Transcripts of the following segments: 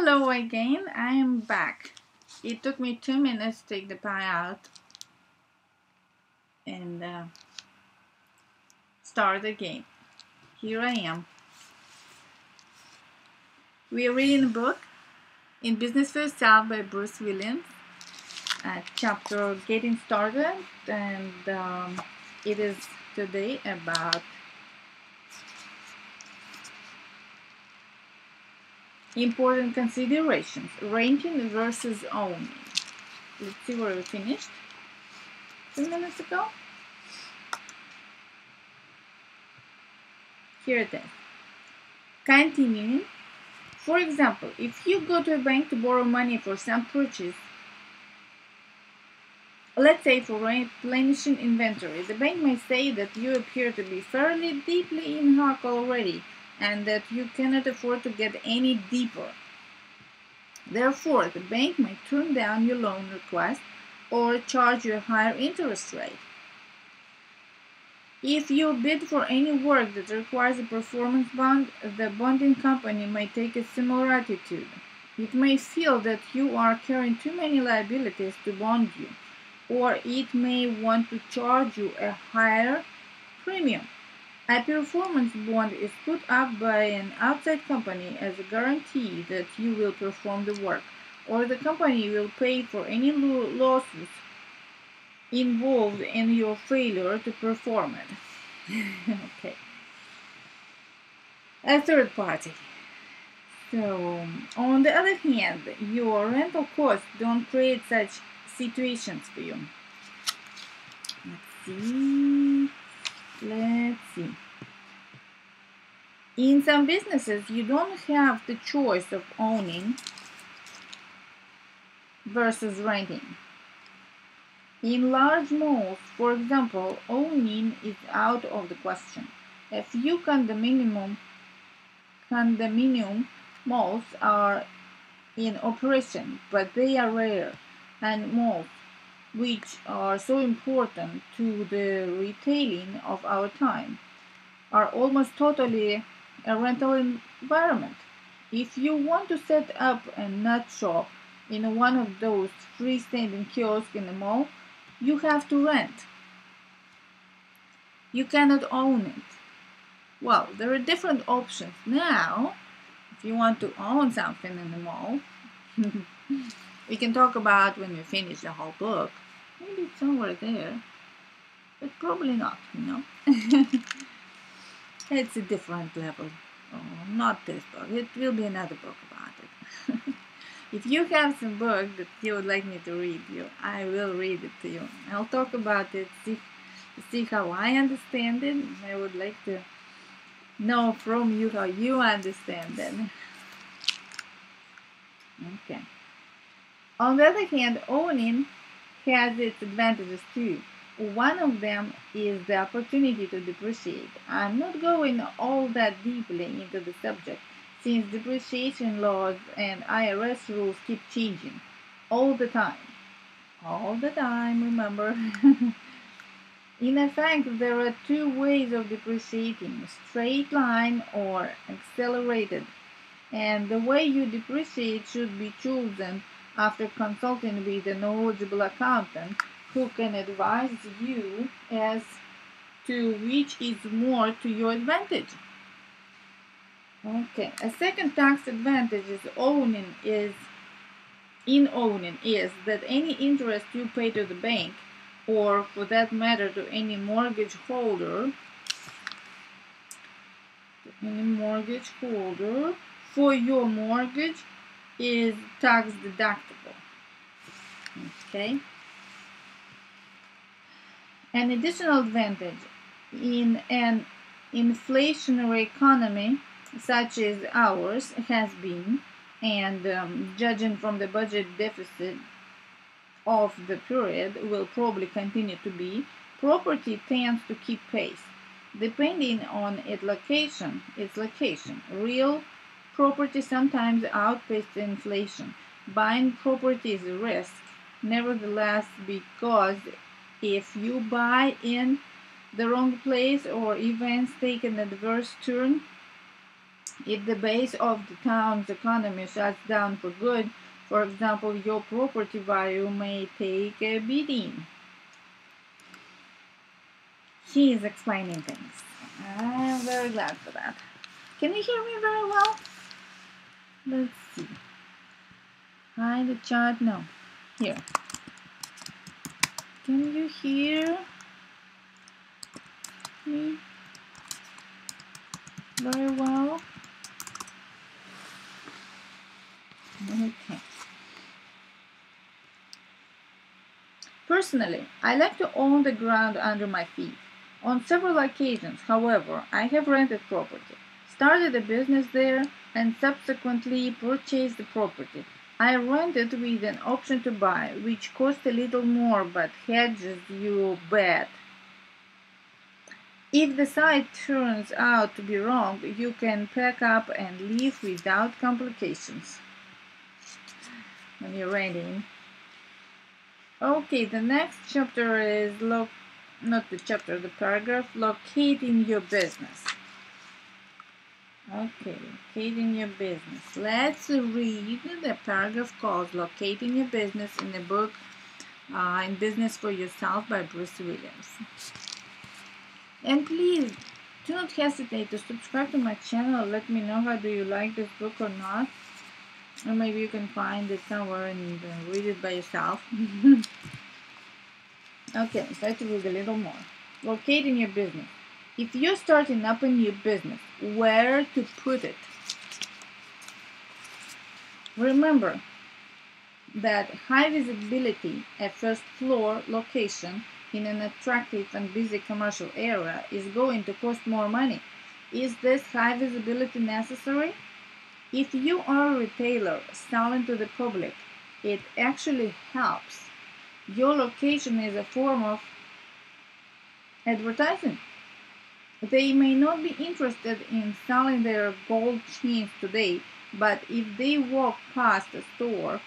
Hello again, I am back. It took me 2 minutes to take the pie out and start again. Here I am. We are reading a book in Business for Yourself by Bruce Williams, chapter Getting Started, and it is today about important considerations, renting versus owning. Let's see where we finished 2 minutes ago. Here it is. Continuing. For example, if you go to a bank to borrow money for some purchase, let's say for replenishing inventory, the bank may say that you appear to be fairly deeply in hock already and that you cannot afford to get any deeper. Therefore, the bank may turn down your loan request or charge you a higher interest rate. If you bid for any work that requires a performance bond, the bonding company may take a similar attitude. It may feel that you are carrying too many liabilities to bond you, or it may want to charge you a higher premium. A performance bond is put up by an outside company as a guarantee that you will perform the work, or the company will pay for any losses involved in your failure to perform it. Okay. A third party. So, on the other hand, your rental costs don't create such situations for you. Let's see. In some businesses, you don't have the choice of owning versus renting. In large malls, for example, owning is out of the question. A few condominium malls are in operation, but they are rare, and malls, which are so important to the retailing of our time, are almost totally a rental environment. If you want to set up a nut shop in one of those freestanding kiosks in the mall, you have to rent. You cannot own it. Well, there are different options now. If you want to own something in the mall, we can talk about when we finish the whole book. Maybe it's somewhere there, but probably not, It's a different level. Oh, not this book. It will be another book about it. If you have some book that you would like me to read you, I will read it to you. I'll talk about it, see how I understand it. I would like to know from you how you understand it. Okay. On the other hand, owning has its advantages too. One of them is the opportunity to depreciate. I'm not going all that deeply into the subject, since depreciation laws and IRS rules keep changing all the time. All the time, remember? In effect, there are two ways of depreciating, straight line or accelerated. And the way you depreciate should be chosen after consulting with a knowledgeable accountant who can advise you as to which is more to your advantage. Okay, a second tax advantage in owning is that any interest you pay to the bank, or for that matter to any mortgage holder for your mortgage, is tax deductible. Okay. An additional advantage in an inflationary economy such as ours has been, and judging from the budget deficit of the period will probably continue to be, property tends to keep pace. Depending on its location, real property sometimes outpaces inflation. Buying property is a risk, nevertheless, because if you buy in the wrong place or events take an adverse turn, If the base of the town's economy shuts down for good, for example, your property value may take a beating. She is explaining things. I'm very glad for that. Can you hear me very well? Let's see. Hide the chart. No. Here. Can you hear me very well? Okay. Personally, I like to own the ground under my feet. On several occasions, however, I have rented property, started a business there, and subsequently purchased the property. I rented with an option to buy, which cost a little more but hedges your bet. If the site turns out to be wrong, you can pack up and leave without complications. When you're renting. Okay, the next chapter is not the chapter, the paragraph, locating your business. Okay, locating your business. Let's read the paragraph called Locating Your Business in the book In Business for Yourself by Bruce Williams. And please do not hesitate to subscribe to my channel. Let me know how do you like this book or not. Or maybe you can find it somewhere and read it by yourself. Okay, let's try to read a little more. Locating your business. If you're starting up a new business, where to put it? Remember that high visibility, a first floor location in an attractive and busy commercial area is going to cost more money. Is this high visibility necessary? If you are a retailer selling to the public, it actually helps. Your location is a form of advertising. They may not be interested in selling their gold chains today, but if they walk past a store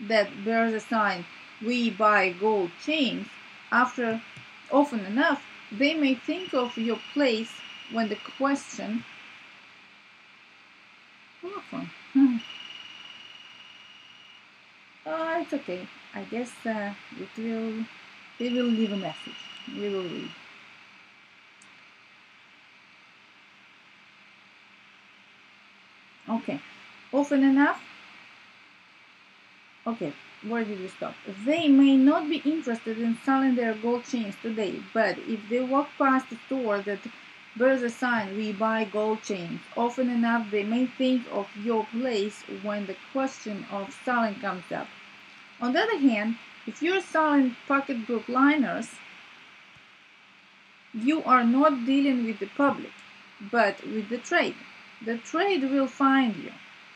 that bears a sign, "We buy gold chains," often enough, they may think of your place when the question Oh, it's okay. I guess they will leave a message. We will read. Okay. Often enough. Okay. Where did we stop? They may not be interested in selling their gold chains today, but if they walk past a store that bears a sign, "We buy gold chains," often enough they may think of your place when the question of selling comes up. On the other hand, if you're selling pocketbook liners, you are not dealing with the public, but with the trade. The trade will find you.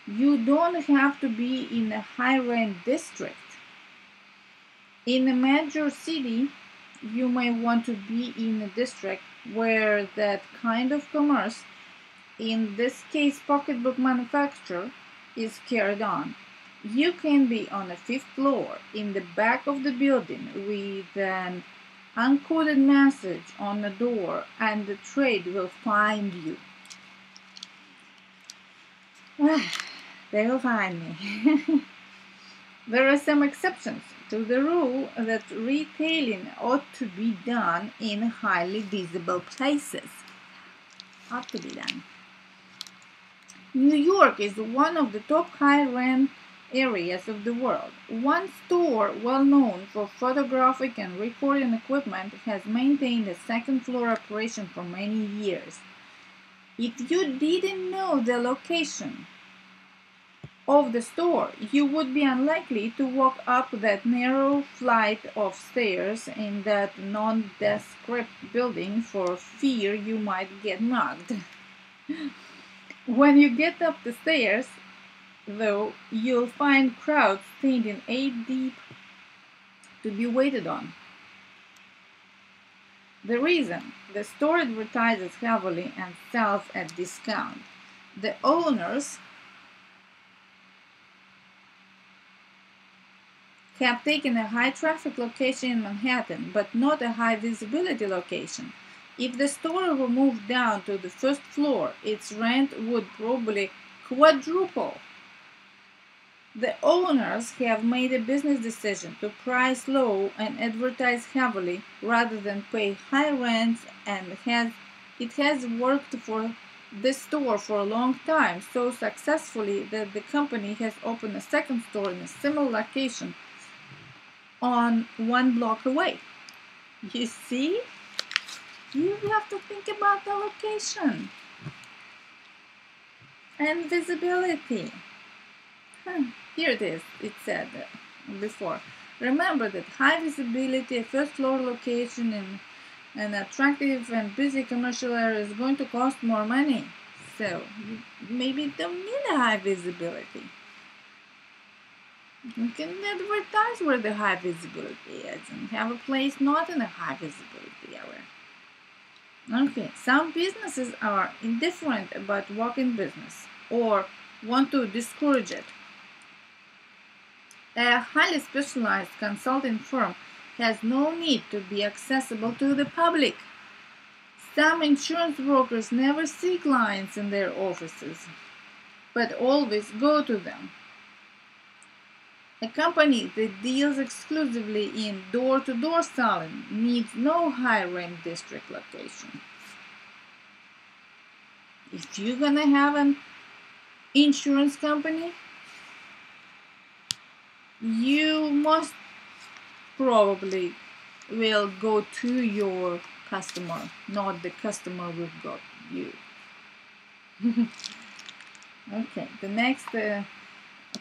You don't have to be in a high-rent district. In a major city, you may want to be in a district where that kind of commerce, in this case pocketbook manufacture, is carried on. You can be on the 5th floor in the back of the building with an uncoded message on the door, and the trade will find you. They will find me. There are some exceptions to the rule that retailing ought to be done in highly visible places. Ought to be done. New York is one of the top high-rent areas of the world. One store well known for photographic and recording equipment has maintained a second-floor operation for many years. If you didn't know the location of the store, you would be unlikely to walk up that narrow flight of stairs in that nondescript building for fear you might get mugged. When you get up the stairs, though, you'll find crowds standing 8 deep to be waited on. The reason: the store advertises heavily and sells at discount. The owners have taken a high-traffic location in Manhattan, but not a high-visibility location. If the store were moved down to the first floor, its rent would probably quadruple. The owners have made a business decision to price low and advertise heavily rather than pay high rents, and it has worked for this store for a long time, so successfully that the company has opened a second store in a similar location on 1 block away. You see? You have to think about the location and visibility. Here it is, it said before. Remember that high visibility, a first floor location in an attractive and busy commercial area is going to cost more money. So you maybe don't need a high visibility. You can advertise where the high visibility is and have a place not in a high visibility area. Okay, some businesses are indifferent about walk-in business or want to discourage it. A highly specialized consulting firm has no need to be accessible to the public. Some insurance brokers never see clients in their offices, but always go to them. A company that deals exclusively in door-to-door selling needs no high-rent district location. If you're gonna have an insurance company, you most probably will go to your customer, not the customer will go to you. Okay, the next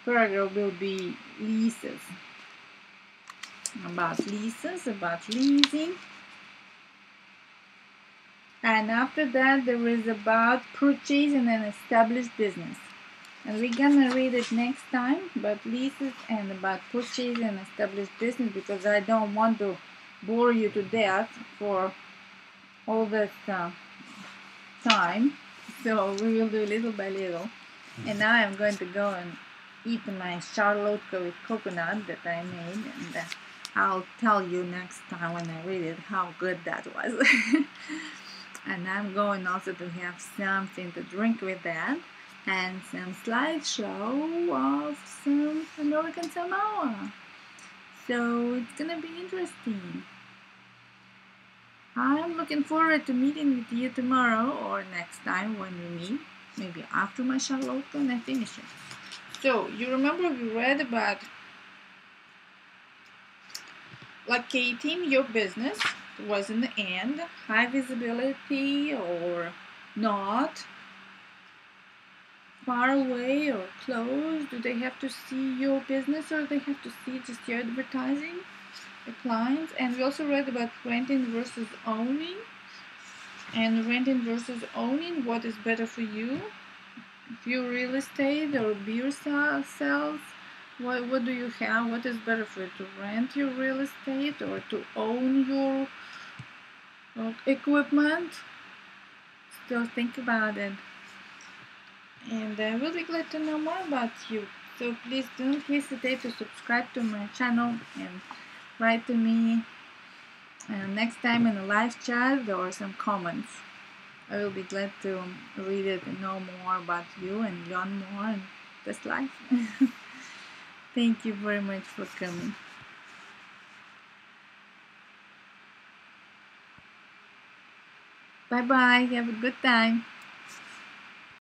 paragraph will be leases. About leases, about leasing. And after that there is about purchasing an established business. And we're gonna read it next time, about leases and about purchasing an established business, because I don't want to bore you to death for all this time. So we will do little by little. And now I'm going to go and eat my charlotka with coconut that I made, and I'll tell you next time when I read it how good that was. And I'm going also to have something to drink with that, and some slideshow of some American Samoa. So it's gonna be interesting. I'm looking forward to meeting with you tomorrow or next time when we meet, maybe after my charlotte and I finish it. So you remember we read about locating your business was in the end, high visibility or not, far away or close. Do they have to see your business or they have to see just your advertising, the clients? And we also read about renting versus owning, and renting versus owning, what is better for you? If you're real estate or beer sales, what do you have? What is better for you, to rent your real estate or to own your equipment? Still think about it. And I will be glad to know more about you. So please don't hesitate to subscribe to my channel and write to me next time in a live chat or some comments. I will be glad to read it and know more about you and learn more in this life. Thank you very much for coming. Bye bye. Have a good time.